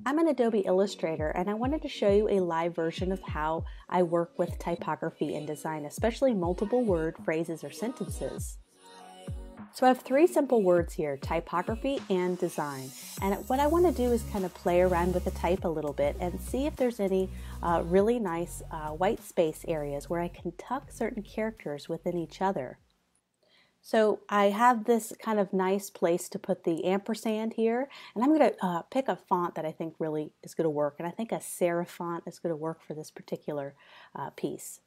I'm an Adobe Illustrator and I wanted to show you a live version of how I work with typography and design, especially multiple word phrases or sentences. So I have three simple words here: typography and design. And what I want to do is kind of play around with the type a little bit and see if there's any really nice white space areas where I can tuck certain characters within each other. So I have this kind of nice place to put the ampersand here, and I'm going to pick a font that I think really is going to work, and I think a serif font is going to work for this particular piece.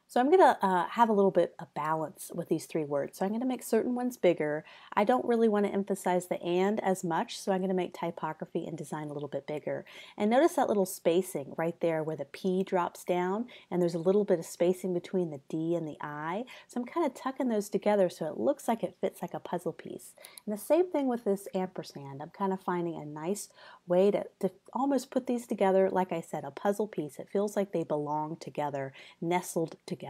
So I'm going to have a little bit of balance with these three words. So I'm going to make certain ones bigger. I don't really want to emphasize the and as much, so I'm going to make typography and design a little bit bigger. And notice that little spacing right there where the P drops down, and there's a little bit of spacing between the D and the I. So I'm kind of tucking those together so it looks like it fits like a puzzle piece. And the same thing with this ampersand. I'm kind of finding a nice way to almost put these together, like I said, a puzzle piece. It feels like they belong together, nestled together.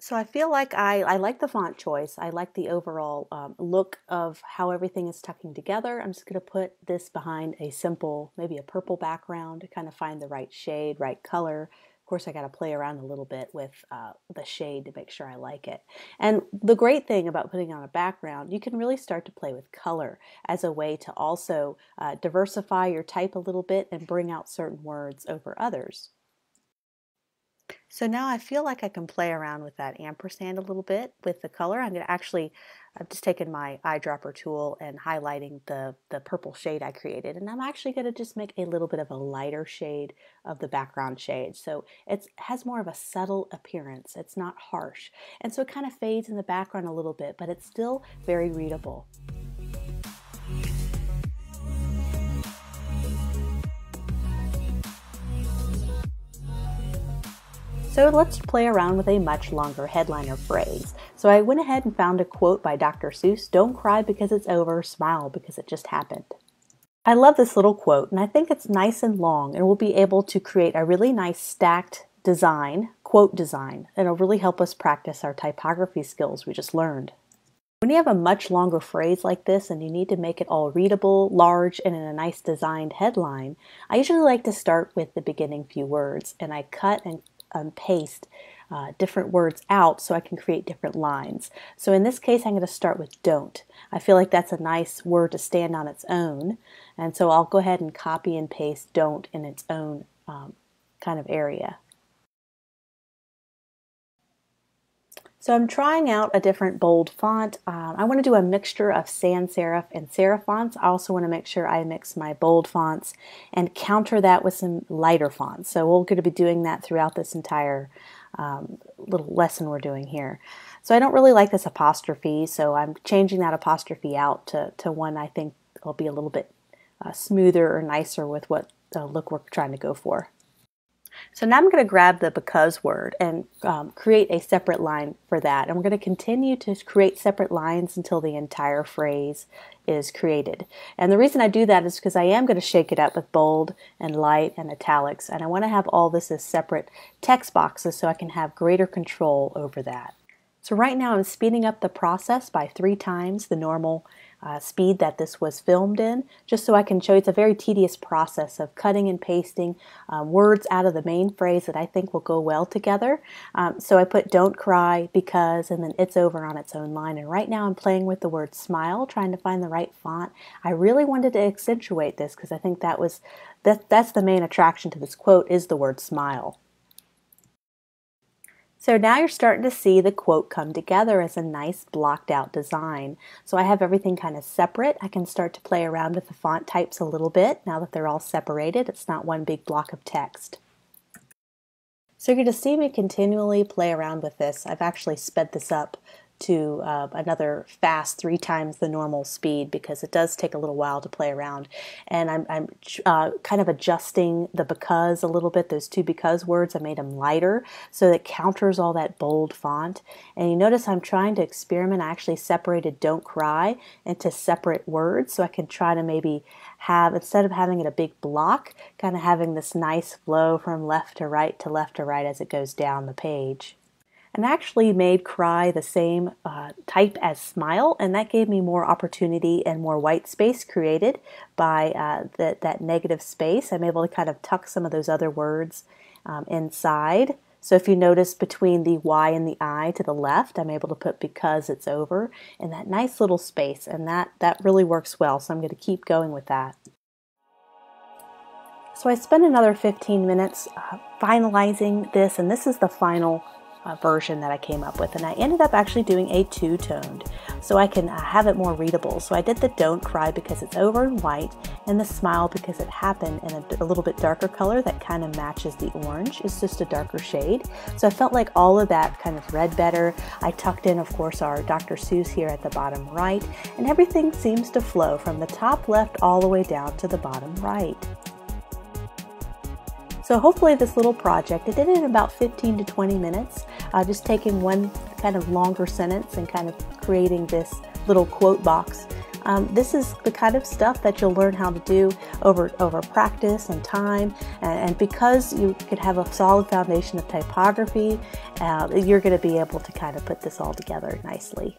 So I feel like I like the font choice. I like the overall look of how everything is tucking together. I'm just going to put this behind a simple, maybe a purple background to kind of find the right shade, right color. Of course, I got to play around a little bit with the shade to make sure I like it. And the great thing about putting on a background, you can really start to play with color as a way to also diversify your type a little bit and bring out certain words over others. So now I feel like I can play around with that ampersand a little bit with the color. I've just taken my eyedropper tool and highlighting the purple shade I created. And I'm actually going to just make a little bit of a lighter shade of the background shade. So it has more of a subtle appearance. It's not harsh. And so it kind of fades in the background a little bit, but it's still very readable. So let's play around with a much longer headliner phrase. So I went ahead and found a quote by Dr. Seuss: "Don't cry because it's over, smile because it just happened." I love this little quote, and I think it's nice and long, and we'll be able to create a really nice stacked design, quote design, that'll really help us practice our typography skills we just learned. When you have a much longer phrase like this and you need to make it all readable, large, and in a nice designed headline, I usually like to start with the beginning few words, and I cut and paste different words out so I can create different lines. So in this case, I'm going to start with don't. I feel like that's a nice word to stand on its own, and so I'll go ahead and copy and paste don't in its own kind of area. So I'm trying out a different bold font. I want to do a mixture of sans serif and serif fonts. I also want to make sure I mix my bold fonts and counter that with some lighter fonts. So we're going to be doing that throughout this entire little lesson we're doing here. So I don't really like this apostrophe, so I'm changing that apostrophe out to one I think will be a little bit smoother or nicer with what look we're trying to go for. So now I'm going to grab the because word and create a separate line for that. And we're going to continue to create separate lines until the entire phrase is created. And the reason I do that is because I am going to shake it up with bold and light and italics. And I want to have all this as separate text boxes so I can have greater control over that. So right now I'm speeding up the process by 3 times the normal speed that this was filmed in, just so I can show you it's a very tedious process of cutting and pasting words out of the main phrase that I think will go well together. So I put don't cry, because, and then it's over on its own line. And right now I'm playing with the word smile, trying to find the right font. I really wanted to accentuate this because I think that's the main attraction to this quote, is the word smile. So now you're starting to see the quote come together as a nice blocked out design. So I have everything kind of separate. I can start to play around with the font types a little bit now that they're all separated. It's not one big block of text. So you're going to see me continually play around with this. I've actually sped this up to another fast 3 times the normal speed because it does take a little while to play around. And I'm kind of adjusting the because a little bit. Those 2 because words, I made them lighter so that it counters all that bold font. And you notice I'm trying to experiment. I actually separated don't cry into separate words so I can try to maybe have, instead of having it a big block, kind of having this nice flow from left to right as it goes down the page. and actually made cry the same type as smile, and that gave me more opportunity and more white space created by that negative space. I'm able to kind of tuck some of those other words inside. So if you notice between the Y and the I to the left, I'm able to put because it's over in that nice little space, and that really works well, so I'm going to keep going with that. So I spent another 15 minutes finalizing this, and this is the final version that I came up with, and I ended up actually doing a two-toned so I can have it more readable. So I did the don't cry because it's over in white, and the smile because it happened in a little bit darker color that kind of matches the orange. It's just a darker shade. So I felt like all of that kind of read better. I tucked in, of course, our Dr. Seuss here at the bottom right, and everything seems to flow from the top left all the way down to the bottom right. So hopefully this little project, I did it in about 15 to 20 minutes, just taking one kind of longer sentence and kind of creating this little quote box. This is the kind of stuff that you'll learn how to do over practice and time, and because you could have a solid foundation of typography, you're going to be able to kind of put this all together nicely.